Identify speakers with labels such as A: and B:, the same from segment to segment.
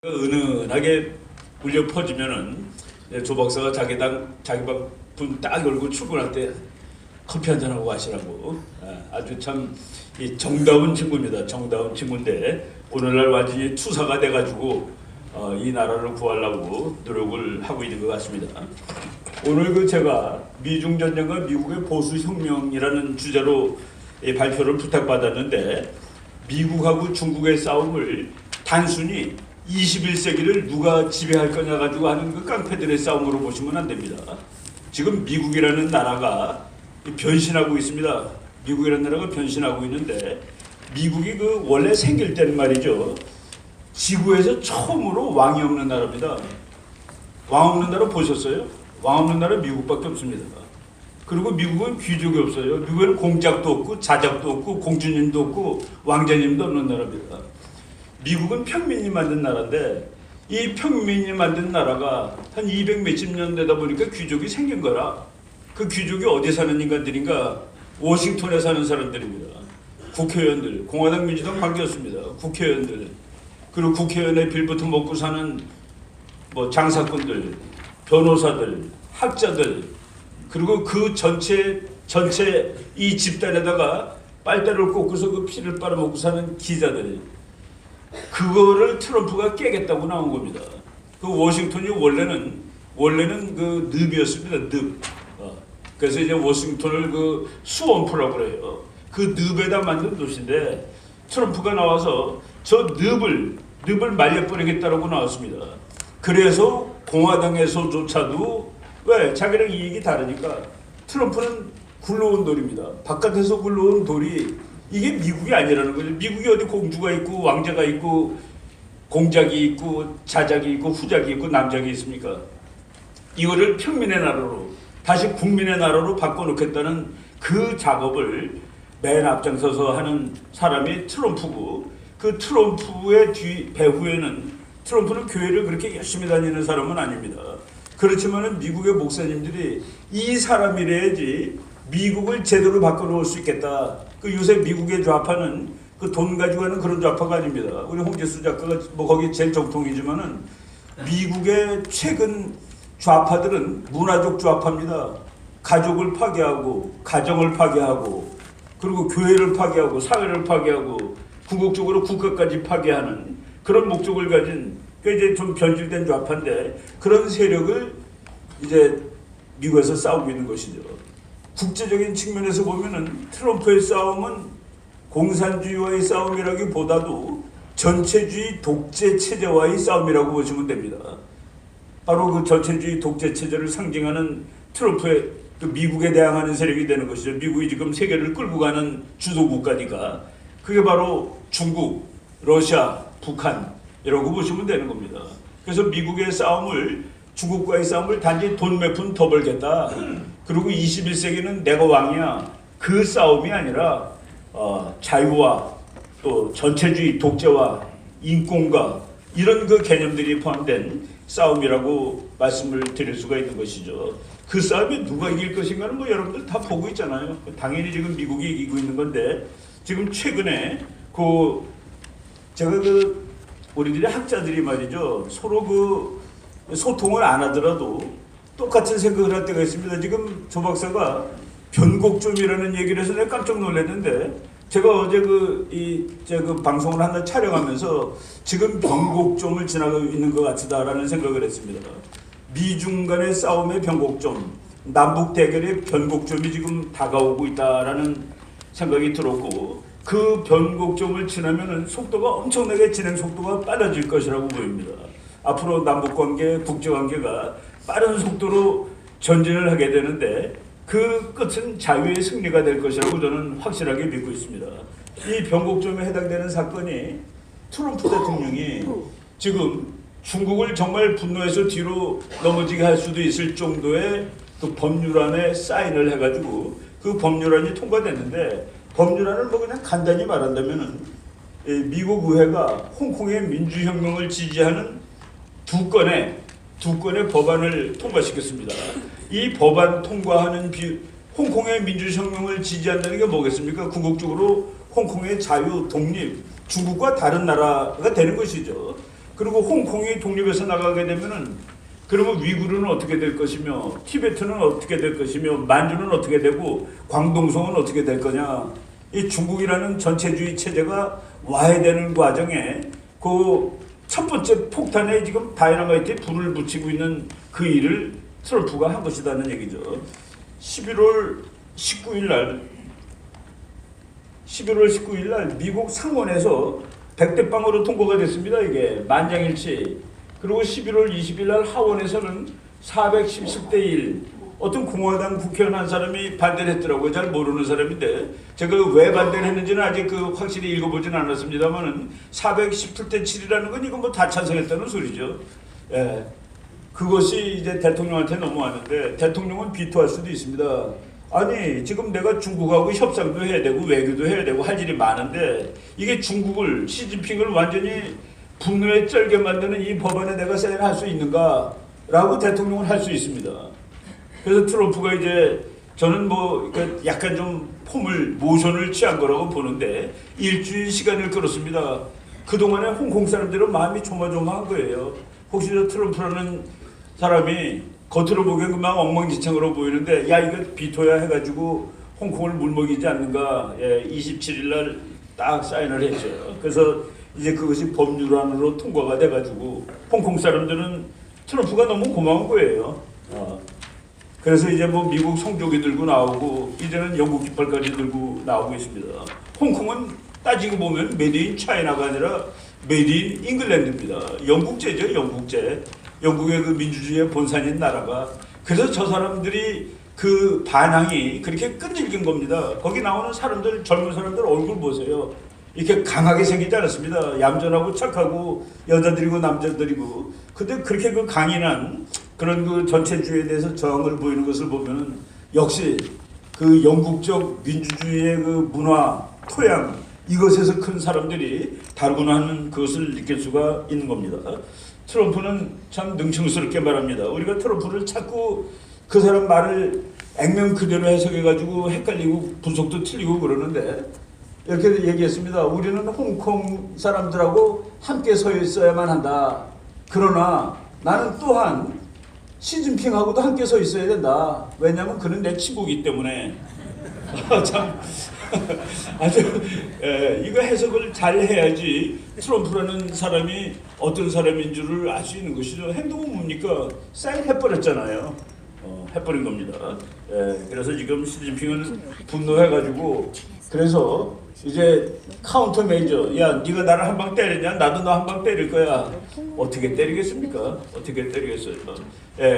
A: 은은하게 울려 퍼지면은 조 박사가 자기 방 문 딱 열고 출근할 때 커피 한잔 하고 가시라고. 아주 참 정다운 친구입니다. 정다운 친구인데 오늘날 완전히 투사가 돼가지고 이 나라를 구하려고 노력을 하고 있는 것 같습니다. 오늘 제가 미중 전쟁과 미국의 보수 혁명이라는 주제로 발표를 부탁받았는데, 미국하고 중국의 싸움을 단순히 21세기를 누가 지배할 거냐 가지고 하는 그 깡패들의 싸움으로 보시면 안 됩니다. 지금 미국이라는 나라가 변신하고 있습니다. 미국이라는 나라가 변신하고 있는데, 미국이 원래 생길 때는 말이죠, 지구에서 처음으로 왕이 없는 나라입니다. 왕 없는 나라 보셨어요? 왕 없는 나라 미국밖에 없습니다. 그리고 미국은 귀족이 없어요. 미국에는 공작도 없고 자작도 없고 공주님도 없고 왕자님도 없는 나라입니다. 미국은 평민이 만든 나라인데, 이 평민이 만든 나라가 한 200 몇십 년 되다 보니까 귀족이 생긴 거라. 그 귀족이 어디 사는 인간들인가? 워싱턴에 사는 사람들입니다. 국회의원들, 공화당 민주당 관계없습니다. 국회의원들, 그리고 국회의원의 빌부터 먹고 사는 장사꾼들, 변호사들, 학자들, 그리고 그 전체 이 집단에다가 빨대를 꽂고서 그 피를 빨아먹고 사는 기자들, 그거를 트럼프가 깨겠다고 나온 겁니다. 그 워싱턴이 원래는 그 늪이었습니다. 늪. 그래서 이제 워싱턴을 그 수원프라고 그래요. 그 늪에다 만든 도시인데, 트럼프가 나와서 저 늪을 말려버리겠다라고 나왔습니다. 그래서 공화당에서조차도, 왜? 자기랑 이익이 다르니까 트럼프는 굴러온 돌입니다. 바깥에서 굴러온 돌이 이게 미국이 아니라는 거죠. 미국이 어디 공주가 있고 왕자가 있고 공작이 있고 자작이 있고 후작이 있고 남작이 있습니까? 이거를 평민의 나라로, 다시 국민의 나라로 바꿔놓겠다는 그 작업을 맨 앞장서서 하는 사람이 트럼프고, 그 트럼프의 배후에는, 트럼프는 교회를 그렇게 열심히 다니는 사람은 아닙니다. 그렇지만은 미국의 목사님들이 이 사람이래야지 미국을 제대로 바꿔놓을 수 있겠다. 그 요새 미국의 좌파는 그 돈 가지고 하는 그런 좌파가 아닙니다. 우리 홍재수 작가가 거기 제일 정통이지만은, 미국의 최근 좌파들은 문화적 좌파입니다. 가족을 파괴하고, 가정을 파괴하고, 그리고 교회를 파괴하고, 사회를 파괴하고, 궁극적으로 국가까지 파괴하는 그런 목적을 가진, 이제 좀 변질된 좌파인데, 그런 세력을 이제 미국에서 싸우고 있는 것이죠. 국제적인 측면에서 보면은 트럼프의 싸움은 공산주의와의 싸움이라기보다도 전체주의 독재 체제와의 싸움이라고 보시면 됩니다. 바로 그 전체주의 독재 체제를 상징하는 트럼프의 그 미국에 대항하는 세력이 되는 것이죠. 미국이 지금 세계를 끌고 가는 주도 국가니까 그게 바로 중국, 러시아, 북한이라고 보시면 되는 겁니다. 그래서 미국의 싸움을, 중국과의 싸움을 단지 돈 몇 푼 더 벌겠다, 그리고 21세기는 내가 왕이야, 그 싸움이 아니라 자유와 또 전체주의 독재와 인권과 이런 그 개념들이 포함된 싸움이라고 말씀을 드릴 수가 있는 것이죠. 그 싸움에 누가 이길 것인가는 여러분들 다 보고 있잖아요. 당연히 지금 미국이 이기고 있는 건데, 지금 최근에 제가 우리들이 학자들이 말이죠, 서로 소통을 안 하더라도 똑같은 생각을 할 때가 있습니다. 지금 조 박사가 변곡점이라는 얘기를 해서 내가 깜짝 놀랐는데, 제가 어제 방송을 하나 촬영하면서 지금 변곡점을 지나가고 있는 것 같다라는 생각을 했습니다. 미중 간의 싸움의 변곡점, 남북 대결의 변곡점이 지금 다가오고 있다라는 생각이 들었고, 그 변곡점을 지나면은 속도가 엄청나게 진행 속도가 빨라질 것이라고 보입니다. 앞으로 남북관계, 국제관계가 빠른 속도로 전진을 하게 되는데, 그 끝은 자유의 승리가 될 것이라고 저는 확실하게 믿고 있습니다. 이 변곡점에 해당되는 사건이, 트럼프 대통령이 지금 중국을 정말 분노해서 뒤로 넘어지게 할 수도 있을 정도의 그 법률안에 사인을 해가지고 그 법률안이 통과됐는데, 법률안을 그냥 간단히 말한다면은, 미국 의회가 홍콩의 민주혁명을 지지하는 두 건의 법안을 통과시켰습니다. 이 법안 통과하는 홍콩의 민주혁명을 지지한다는 게 뭐겠습니까? 궁극적으로 홍콩의 자유, 독립, 중국과 다른 나라가 되는 것이죠. 그리고 홍콩이 독립해서 나가게 되면은 그러면 위구르는 어떻게 될 것이며 티베트는 어떻게 될 것이며 만주는 어떻게 되고 광동성은 어떻게 될 거냐. 이 중국이라는 전체주의 체제가 와야 되는 과정에 그 첫 번째 폭탄에 지금 다이너마이트에 불을 붙이고 있는 그 일을 트럼프가 한 것이라는 얘기죠. 11월 19일 날 미국 상원에서 100대 0으로 통과가 됐습니다. 이게 만장일치. 그리고 11월 20일 날 하원에서는 417대 1. 어떤 공화당 국회의원 한 사람이 반대를 했더라고요. 잘 모르는 사람인데 제가 왜 반대를 했는지는 아직 확실히 읽어보진 않았습니다만은 417대 7이라는 건 이건 뭐 다 찬성했다는 소리죠. 예. 그것이 이제 대통령한테 넘어왔는데 대통령은 비토할 수도 있습니다. 아니 지금 내가 중국하고 협상도 해야 되고 외교도 해야 되고 할 일이 많은데 이게 중국을 시진핑을 완전히 분노에 쩔게 만드는 이 법안에 내가 사인할 수 있는가 라고 대통령은 할 수 있습니다. 그래서 트럼프가 이제 저는 뭐 약간 좀 모션을 취한 거라고 보는데 일주일 시간을 끌었습니다. 그동안에 홍콩 사람들은 마음이 조마조마한 거예요. 혹시 저 트럼프라는 사람이 겉으로 보기엔 그만 엉망진창으로 보이는데 야 이거 비토야 해가지고 홍콩을 물먹이지 않는가. 27일 날 딱 사인을 했죠. 그래서 이제 그것이 법률안으로 통과가 돼가지고 홍콩 사람들은 트럼프가 너무 고마운 거예요. 그래서 이제 뭐 미국 성조기 들고 나오고 이제는 영국 깃발까지 들고 나오고 있습니다. 홍콩은 따지고 보면 메드 인 차이나가 아니라 메드 인 잉글랜드입니다. 영국제죠, 영국제. 영국의 그 민주주의의 본산인 나라가. 그래서 저 사람들이 그 반항이 그렇게 끈질긴 겁니다. 거기 나오는 사람들, 젊은 사람들 얼굴 보세요. 이렇게 강하게 생기지 않았습니다. 얌전하고 착하고 여자들이고 남자들이고. 근데 그렇게 그 강인한 그런 그 전체주의에 대해서 저항을 보이는 것을 보면은 역시 그 영국적 민주주의의 그 문화, 토양 이것에서 큰 사람들이 다르구나 하는 그것을 느낄 수가 있는 겁니다. 트럼프는 참 능청스럽게 말합니다. 우리가 트럼프를 자꾸 그 사람 말을 액면 그대로 해석해가지고 헷갈리고 분석도 틀리고 그러는데 이렇게 얘기했습니다. 우리는 홍콩 사람들하고 함께 서 있어야만 한다. 그러나 나는 또한 시진핑하고도 함께 서 있어야 된다. 왜냐하면 그는 내 친구이기 때문에. 참 아주 이거 해석을 잘 해야지 트럼프라는 사람이 어떤 사람인 줄을 알 수 있는 것이죠. 행동은 뭡니까? 사인해버렸잖아요. 해버린 겁니다. 그래서 지금 시진핑은 분노해가지고 그래서 이제 카운터 메이저 야 네가 나를 한 방 때리냐 나도 너 한 방 때릴 거야. 어떻게 때리겠습니까? 어떻게 때리겠어요?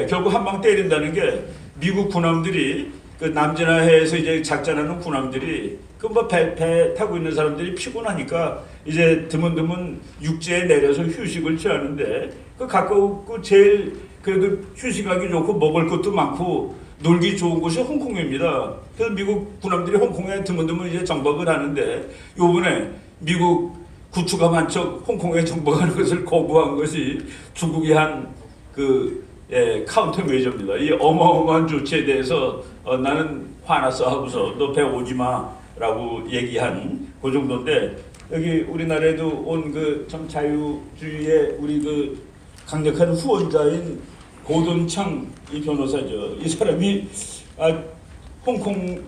A: 결국 한 방 때린다는 게 미국 군함들이 그 남진해에서 이제 작전하는 군함들이 그 뭐 배 타고 있는 사람들이 피곤하니까 이제 드문드문 육지에 내려서 휴식을 취하는데 그 가까우고 제일 그래도 휴식하기 좋고 먹을 것도 많고 놀기 좋은 곳이 홍콩입니다. 그래서 미국 군함들이 홍콩에 드문드문 이제 정박을 하는데 요번에 미국 구축함 한 척 홍콩에 정박하는 것을 거부한 것이 중국이 한 카운터 메이저입니다. 이 어마어마한 조치에 대해서 나는 화났어 하고서 너 배 오지 마라고 얘기한 그 정도인데 여기 우리나라에도 온 그 참 자유주의의 우리 그 강력한 후원자인 고돈창 이 변호사죠. 이 사람이 홍콩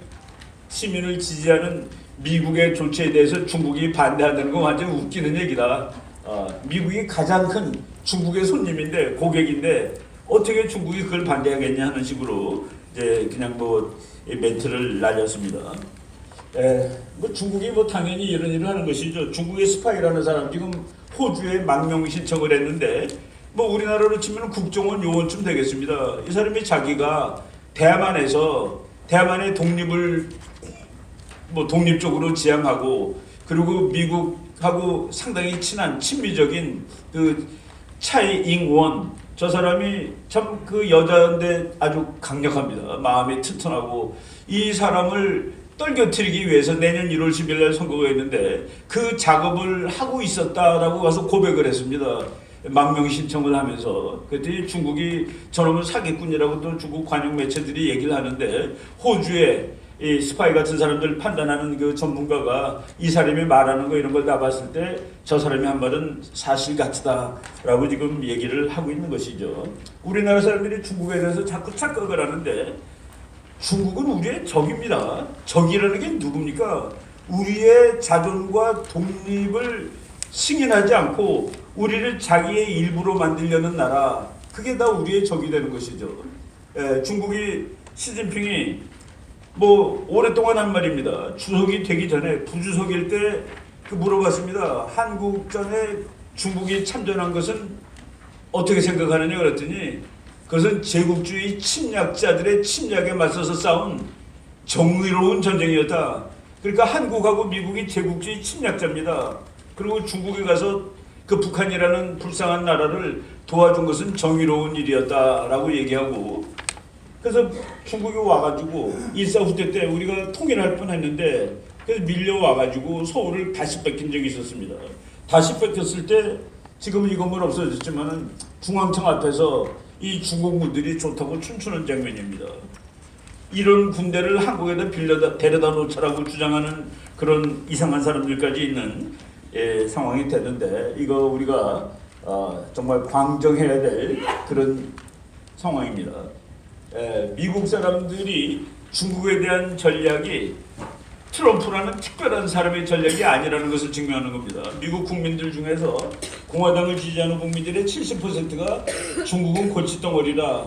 A: 시민을 지지하는 미국의 조치에 대해서 중국이 반대한다는 건 완전 웃기는 얘기다. 미국이 가장 큰 중국의 손님인데 고객인데 어떻게 중국이 그걸 반대하겠냐 하는 식으로 이제 그냥 뭐 멘트를 날렸습니다. 뭐 중국이 뭐 당연히 이런 일을 하는 것이죠. 중국의 스파이라는 사람 지금 호주에 망명 신청을 했는데 뭐 우리나라로 치면 국정원 요원쯤 되겠습니다. 이 사람이 자기가 대만의 독립을 뭐 독립적으로 지향하고 그리고 미국하고 상당히 친한 친미적인 그 차이 잉원 저 사람이 참 그 여자인데 아주 강력합니다. 마음이 튼튼하고 이 사람을 떨겨뜨리기 위해서 내년 1월 10일 날 선거가 있는데 그 작업을 하고 있었다라고 가서 고백을 했습니다. 망명 신청을 하면서 그랬더니 중국이 저놈을 사기꾼이라고 또 중국 관영 매체들이 얘기를 하는데 호주에 이 스파이 같은 사람들 판단하는 그 전문가가 이 사람이 말하는 거 이런 걸 다 봤을 때 저 사람이 한 말은 사실 같다라고 지금 얘기를 하고 있는 것이죠. 우리나라 사람들이 중국에 대해서 자꾸 착각을 하는데 중국은 우리의 적입니다. 적이라는 게 누굽니까? 우리의 자존과 독립을 승인하지 않고 우리를 자기의 일부로 만들려는 나라, 그게 다 우리의 적이 되는 것이죠. 중국이 시진핑이 뭐 오랫동안 한 말입니다. 주석이 되기 전에 부주석일 때 그 물어봤습니다. 한국전에 중국이 참전한 것은 어떻게 생각하느냐 그랬더니 그것은 제국주의 침략자들의 침략에 맞서서 싸운 정의로운 전쟁이었다. 그러니까 한국하고 미국이 제국주의 침략자입니다. 그리고 중국에 가서 그 북한이라는 불쌍한 나라를 도와준 것은 정의로운 일이었다라고 얘기하고, 그래서 중국이 와가지고 일사후퇴 때 우리가 통일할 뻔했는데 그래서 밀려와가지고 서울을 다시 뺏긴 적이 있었습니다. 다시 뺏겼을 때 지금은 이 건물 없어졌지만은 중앙청 앞에서 이 중국군들이 좋다고 춤추는 장면입니다. 이런 군대를 한국에다 데려다 놓자라고 주장하는 그런 이상한 사람들까지 있는 상황이 됐는데, 이거 우리가 정말 광정해야 될 그런 상황입니다. 미국 사람들이 중국에 대한 전략이 트럼프라는 특별한 사람의 전략이 아니라는 것을 증명하는 겁니다. 미국 국민들 중에서 공화당을 지지하는 국민들의 70%가 중국은 골칫덩어리라,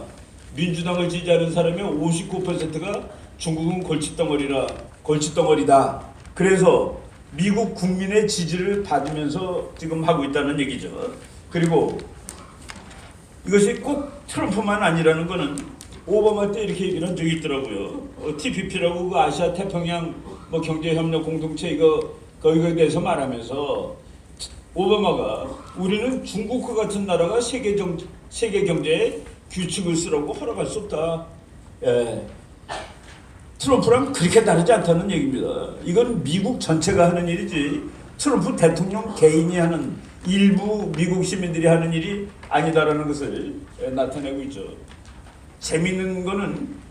A: 민주당을 지지하는 사람의 59%가 중국은 골칫덩어리다. 그래서 미국 국민의 지지를 받으면서 지금 하고 있다는 얘기죠. 그리고 이것이 꼭 트럼프만 아니라는 것은 오바마 때 이렇게 얘기를 한 적이 있더라고요. TPP라고 그 아시아 태평양 뭐 경제협력 공동체 거기에 대해서 말하면서 오바마가 우리는 중국과 같은 나라가 세계 경제에 규칙을 쓰라고 허락할 수 없다. 트럼프랑 그렇게 다르지 않다는 얘기입니다. 이건 미국 전체가 하는 일이지 트럼프 대통령 개인이 하는, 일부 미국 시민들이 하는 일이 아니다라는 것을 나타내고 있죠. 재밌는 거는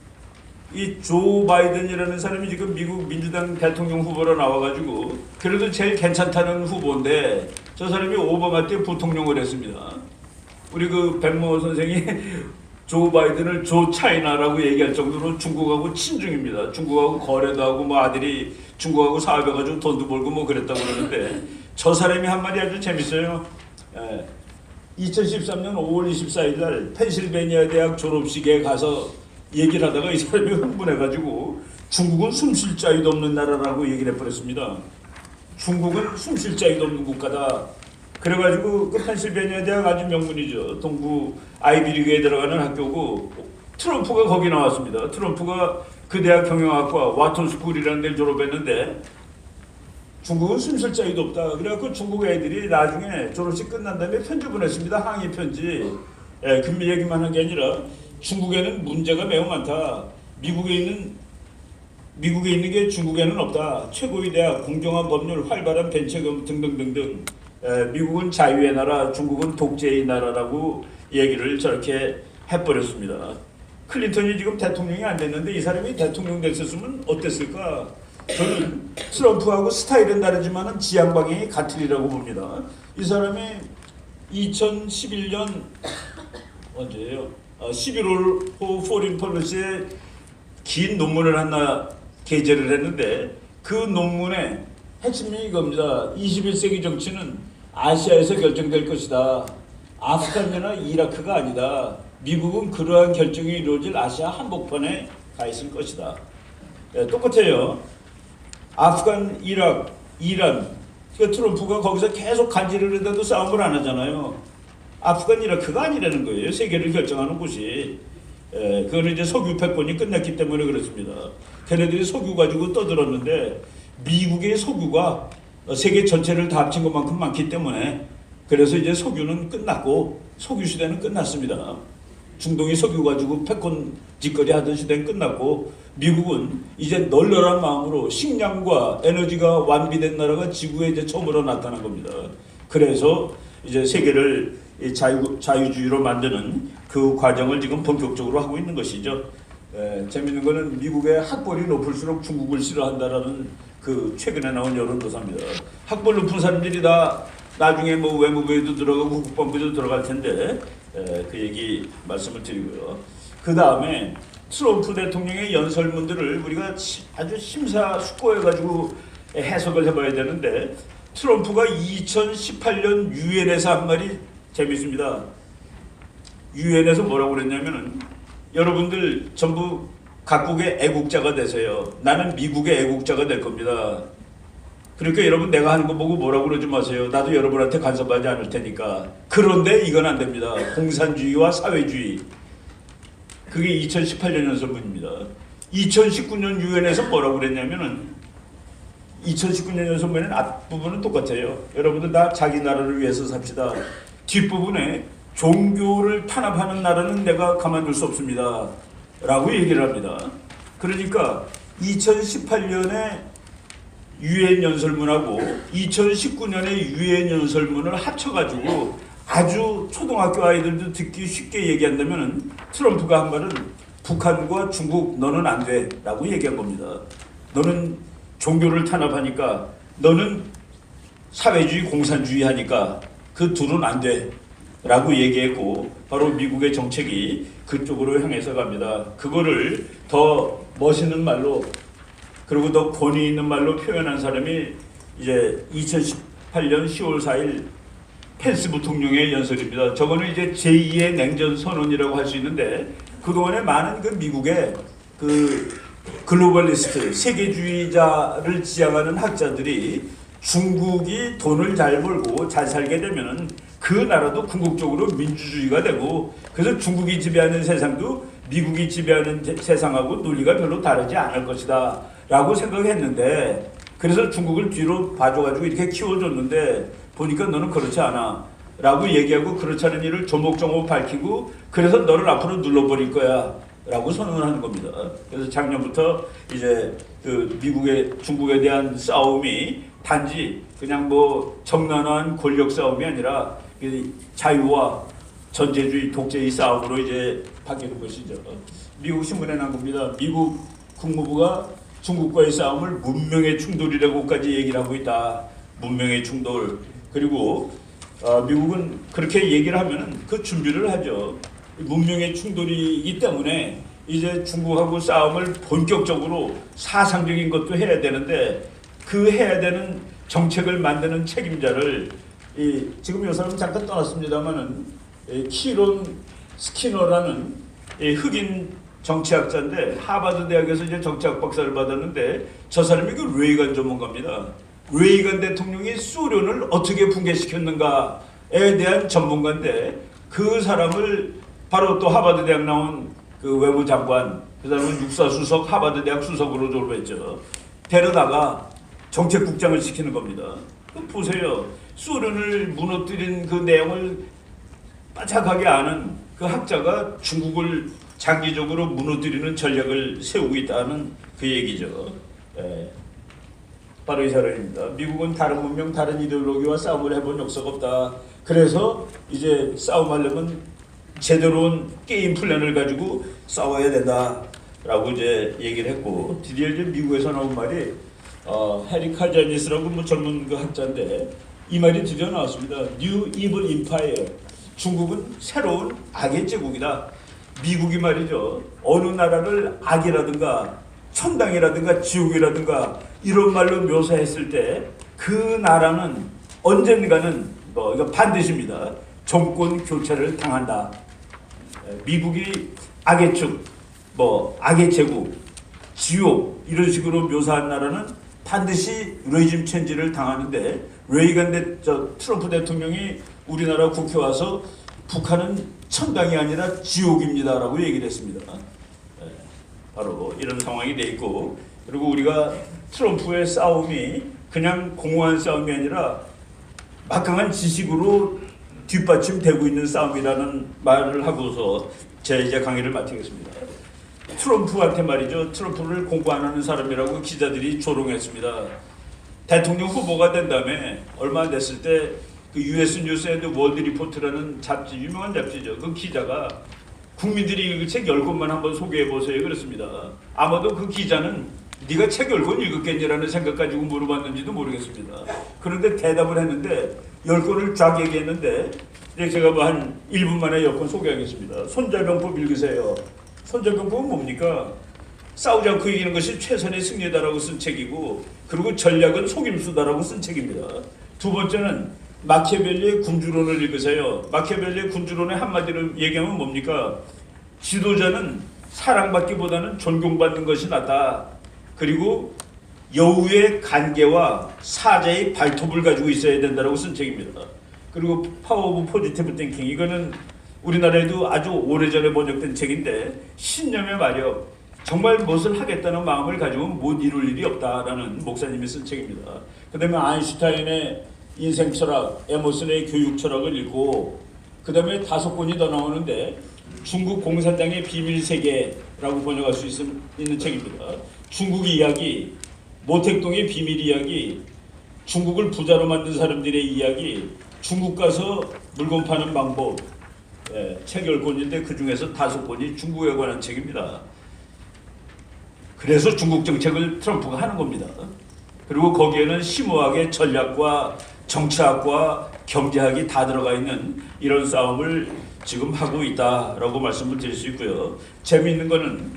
A: 이 조 바이든이라는 사람이 지금 미국 민주당 대통령 후보로 나와가지고 그래도 제일 괜찮다는 후보인데 저 사람이 오바마 때 부통령을 했습니다. 우리 그 백모 선생이 조 바이든을 조 차이나라고 얘기할 정도로 중국하고 친중입니다. 중국하고 거래도 하고 뭐 아들이 중국하고 사업해가지고 돈도 벌고 뭐 그랬다고 그러는데 저 사람이 한 말이 아주 재밌어요. 2013년 5월 24일 날 펜실베니아 대학 졸업식에 가서 얘기를 하다가 이 사람이 흥분해가지고 중국은 숨쉴 자유도 없는 나라라고 얘기를 해버렸습니다. 중국은 숨쉴 자유도 없는 국가다. 그래가지고 그 펜실베니아 대학 아주 명문이죠. 동부 아이비리그에 들어가는 학교고 트럼프가 거기 나왔습니다. 트럼프가 그 대학 경영학과 와톤스쿨이라는 데를 졸업했는데 중국은 숨쉴 자유도 없다. 그래갖고 중국 애들이 나중에 졸업식 끝난 다음에 편지 보냈습니다. 항의 편지. 그 얘기만 한 게 아니라 중국에는 문제가 매우 많다. 미국에 있는 게 중국에는 없다. 최고의 대학, 공정한 법률, 활발한 벤처금 등등등등. 미국은 자유의 나라, 중국은 독재의 나라라고 얘기를 저렇게 해버렸습니다. 클린턴이 지금 대통령이 안 됐는데 이 사람이 대통령 됐었으면 어땠을까? 저는 트럼프하고 스타일은 다르지만 지향 방향이 같으리라고 봅니다. 이 사람이 2011년 언제예요? 11월 포린 폴리시에 긴 논문을 하나 게재를 했는데 그 논문의 핵심이 이겁니다. 21세기 정치는 아시아에서 결정될 것이다. 아프간이나 이라크가 아니다. 미국은 그러한 결정이 이루어질 아시아 한복판에 가 있을 것이다. 똑같아요. 아프간, 이라크, 이란. 트럼프가 거기서 계속 간지를 해도 싸움을 안 하잖아요. 아프간, 이라크가 아니라는 거예요. 세계를 결정하는 곳이. 그거는 이제 석유 패권이 끝났기 때문에 그렇습니다. 걔네들이 석유 가지고 떠들었는데 미국의 석유가 세계 전체를 다 합친 것만큼 많기 때문에 그래서 이제 석유는 끝났고 석유 시대는 끝났습니다. 중동이 석유 가지고 패권 짓거리 하던 시대는 끝났고 미국은 이제 널널한 마음으로 식량과 에너지가 완비된 나라가 지구에 이제 처음으로 나타난 겁니다. 그래서 이제 세계를 자유주의로 만드는 그 과정을 지금 본격적으로 하고 있는 것이죠. 재밌는 거는 미국의 학벌이 높을수록 중국을 싫어한다라는 그 최근에 나온 여론조사입니다. 학벌 높은 사람들이 다 나중에 뭐 외무부에도 들어가고 국방부에도 들어갈 텐데 그 얘기 말씀을 드리고요. 그 다음에 트럼프 대통령의 연설문들을 우리가 아주 심사숙고해가지고 해석을 해봐야 되는데 트럼프가 2018년 유엔에서 한 말이 재밌습니다. 유엔에서 뭐라고 그랬냐면은 여러분들 전부 각국의 애국자가 되세요. 나는 미국의 애국자가 될 겁니다. 그러니까 여러분 내가 하는 거 보고 뭐라고 그러지 마세요. 나도 여러분한테 간섭하지 않을 테니까. 그런데 이건 안 됩니다. 공산주의와 사회주의. 그게 2018년 연설문입니다. 2019년 유엔에서 뭐라고 그랬냐면은 2019년 연설문에는 앞부분은 똑같아요. 여러분들 다 자기 나라를 위해서 삽시다. 뒷부분에 종교를 탄압하는 나라는 내가 가만둘 수 없습니다. 라고 얘기를 합니다. 그러니까 2018년에 유엔 연설문하고 2019년의 유엔 연설문을 합쳐가지고 아주 초등학교 아이들도 듣기 쉽게 얘기한다면 트럼프가 한 말은 북한과 중국 너는 안 돼 라고 얘기한 겁니다. 너는 종교를 탄압하니까 너는 사회주의 공산주의 하니까 그 둘은 안 돼 라고 얘기했고 바로 미국의 정책이 그쪽으로 향해서 갑니다. 그거를 더 멋있는 말로 그리고 더 권위 있는 말로 표현한 사람이 이제 2018년 10월 4일 펜스 부통령의 연설입니다. 저거는 이제 제2의 냉전 선언이라고 할 수 있는데 그동안에 많은 그 미국의 그 글로벌리스트 세계주의자를 지향하는 학자들이 중국이 돈을 잘 벌고 잘 살게 되면은 그 나라도 궁극적으로 민주주의가 되고 그래서 중국이 지배하는 세상도 미국이 지배하는 세상하고 논리가 별로 다르지 않을 것이다 라고 생각했는데 그래서 중국을 뒤로 봐줘가지고 이렇게 키워줬는데 보니까 너는 그렇지 않아 라고 얘기하고 그렇지 않은 일을 조목조목 밝히고 그래서 너를 앞으로 눌러버릴 거야 라고 선언을 하는 겁니다. 그래서 작년부터 이제 그 미국의 중국에 대한 싸움이 단지 그냥 뭐 정난한 권력 싸움이 아니라 자유와 전제주의 독재의 싸움으로 이제 바뀌는 것이죠. 미국 신문에 난 겁니다. 미국 국무부가 중국과의 싸움을 문명의 충돌이라고까지 얘기를 하고 있다. 문명의 충돌. 그리고 미국은 그렇게 얘기를 하면은 그 준비를 하죠. 문명의 충돌이기 때문에 이제 중국하고 싸움을 본격적으로 사상적인 것도 해야 되는데 그 해야 되는 정책을 만드는 책임자를 지금 이 사람은 잠깐 떠났습니다만은 키론 스키너라는 흑인 정치학자인데 하버드 대학에서 이제 정치학 박사를 받았는데 저 사람이 그 레이건 전문가입니다. 레이건 대통령이 소련을 어떻게 붕괴시켰는가에 대한 전문가인데 그 사람을 바로 또 하버드 대학 나온 그 외무장관 그 사람은 육사수석 하버드 대학 수석으로 졸업했죠. 데려다가 정책국장을 시키는 겁니다. 보세요. 소련을 무너뜨린 그 내용을 빠삭하게 아는 그 학자가 중국을 장기적으로 무너뜨리는 전략을 세우고 있다는 그 얘기죠. 바로 이 사람입니다. 미국은 다른 문명, 다른 이데올로기와 싸움을 해본 역사가 없다. 그래서 이제 싸움하려면 제대로 온 게임 플랜을 가지고 싸워야 된다라고 이제 얘기를 했고 드디어 이제 미국에서 나온 말이 해리 카자니스라고 뭐 젊은 그 학자인데 이 말이 드디어 나왔습니다. New Evil Empire. 중국은 새로운 악의 제국이다. 미국이 말이죠. 어느 나라를 악이라든가 천당이라든가 지옥이라든가 이런 말로 묘사했을 때 그 나라는 언젠가는 이거 반드시입니다. 정권 교체를 당한다. 미국이 악의 축, 악의 제국, 지옥 이런 식으로 묘사한 나라는 반드시 레짐 체인지를 당하는데 트럼프 대통령이 우리나라 국회 와서 북한은 천당이 아니라 지옥입니다라고 얘기를 했습니다. 바로 이런 상황이 돼 있고 그리고 우리가 트럼프의 싸움이 그냥 공허한 싸움이 아니라 막강한 지식으로 뒷받침되고 있는 싸움이라는 말을 하고서 제 이제 강의를 마치겠습니다. 트럼프한테 말이죠. 트럼프를 공부 안 하는 사람이라고 기자들이 조롱했습니다. 대통령 후보가 된 다음에 얼마 안 됐을 때 그 US 뉴스 앤드 월드 리포트라는 잡지 유명한 잡지죠. 그 기자가 국민들이 그 책 10권만 한번 소개해 보세요. 그렇습니다. 아마도 그 기자는 네가 책 10권 읽었겠냐라는 생각 가지고 물어봤는지도 모르겠습니다. 그런데 대답을 했는데 10권을 쫙 얘기했는데 이제 제가 뭐 한 1분 만에 10권 소개하겠습니다. 손절병법 읽으세요. 손절병법은 뭡니까? 싸우지 않고 이기는 것이 최선의 승리다라고 쓴 책이고, 그리고 전략은 속임수다라고 쓴 책입니다. 두 번째는 마키아벨리의 군주론을 읽으세요. 마키아벨리의 군주론의 한마디로 얘기하면 뭡니까? 지도자는 사랑받기보다는 존경받는 것이 낫다. 그리고 여우의 간계와 사자의 발톱을 가지고 있어야 된다라고 쓴 책입니다. 그리고 파워 오브 포지티브 띵킹, 이거는 우리나라에도 아주 오래전에 번역된 책인데, 신념의 마력, 정말 무엇을 하겠다는 마음을 가지면 못 이룰 일이 없다라는 목사님이 쓴 책입니다. 그 다음에 아인슈타인의 인생 철학, 에머슨의 교육 철학을 읽고, 그 다음에 5권이 더 나오는데 중국 공산당의 비밀 세계라고 번역할 수 있는 책입니다. 중국 이야기, 모택동의 비밀 이야기, 중국을 부자로 만든 사람들의 이야기, 중국 가서 물건 파는 방법, 책 10권인데 그 중에서 5권이 중국에 관한 책입니다. 그래서 중국 정책을 트럼프가 하는 겁니다. 그리고 거기에는 심오하게 전략과 정치학과 경제학이 다 들어가 있는 이런 싸움을 지금 하고 있다라고 말씀을 드릴 수 있고요. 재미있는 거는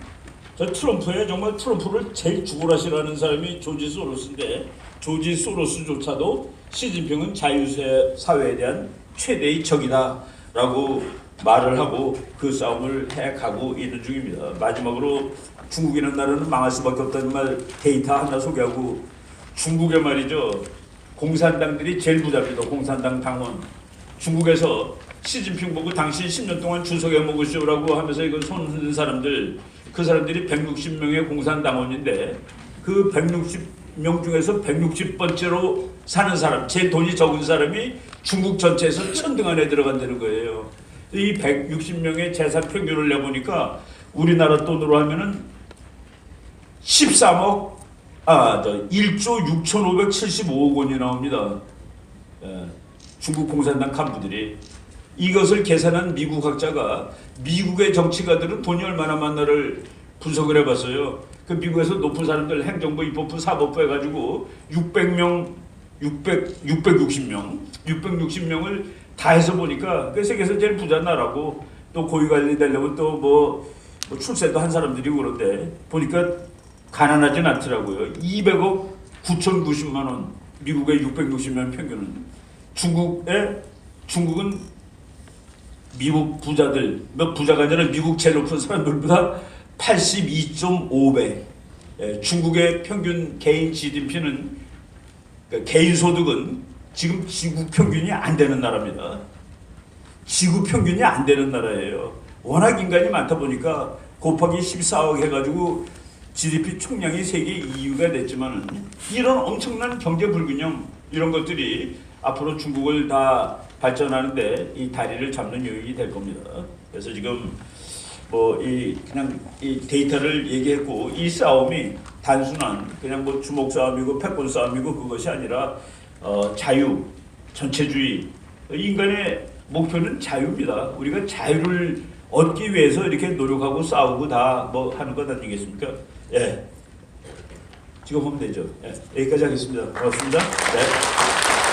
A: 저 트럼프에 정말 트럼프를 제일 죽으라 싫어하는 사람이 조지 소로스인데, 조지 소로스조차도 시진핑은 자유사회에 대한 최대의 적이다라고 말을 하고 그 싸움을 해가고 있는 중입니다. 마지막으로 중국이라는 나라는 망할 수밖에 없다는 말 데이터 하나 소개하고, 중국의 말이죠. 공산당들이 제일 부자입니다. 공산당 당원. 중국에서 시진핑 보고 당신 10년 동안 주석해 먹으시오라고 하면서 이건 손 흔든 사람들, 그 사람들이 160명의 공산당원인데 그 160명 중에서 160번째로 사는 사람, 제일 돈이 적은 사람이 중국 전체에서 천등 안에 들어간다는 거예요. 이 160명의 재산 평균을 내보니까 우리나라 돈으로 하면은 1조 6,575억 원이 나옵니다. 중국 공산당 간부들이. 이것을 계산한 미국 학자가, 미국의 정치가들은 돈이 얼마나 많나를 분석을 해봤어요. 그 미국에서 높은 사람들 행정부, 입법부, 사법부 해가지고 660명을 다 해서 보니까 그 세계에서 제일 부자 나라고, 또 고위 관리 되려면 또 뭐 출세도 한 사람들이 그런데 보니까 가난하진 않더라고요. 200억 9,090만 원, 미국의 660명 평균은. 중국은 미국 부자들, 부자가 아니라 미국 제일 높은 사람들보다 82.5배. 중국의 평균 개인 GDP는, 그러니까 개인 소득은 지금 지구 평균이 안 되는 나라입니다. 지구 평균이 안 되는 나라예요. 워낙 인간이 많다 보니까 곱하기 14억 해가지고 GDP 총량이 세계 2위가 됐지만, 이런 엄청난 경제 불균형, 이런 것들이 앞으로 중국을 다 발전하는데 이 다리를 잡는 요인이 될 겁니다. 그래서 지금 그냥 이 데이터를 얘기했고, 이 싸움이 단순한 그냥 주먹 싸움이고 패권 싸움이고 그것이 아니라 자유, 전체주의, 인간의 목표는 자유입니다. 우리가 자유를 얻기 위해서 이렇게 노력하고 싸우고 다 하는 것 아니겠습니까? 예. 지금 보면 되죠. 예. 여기까지 하겠습니다. 고맙습니다. 네.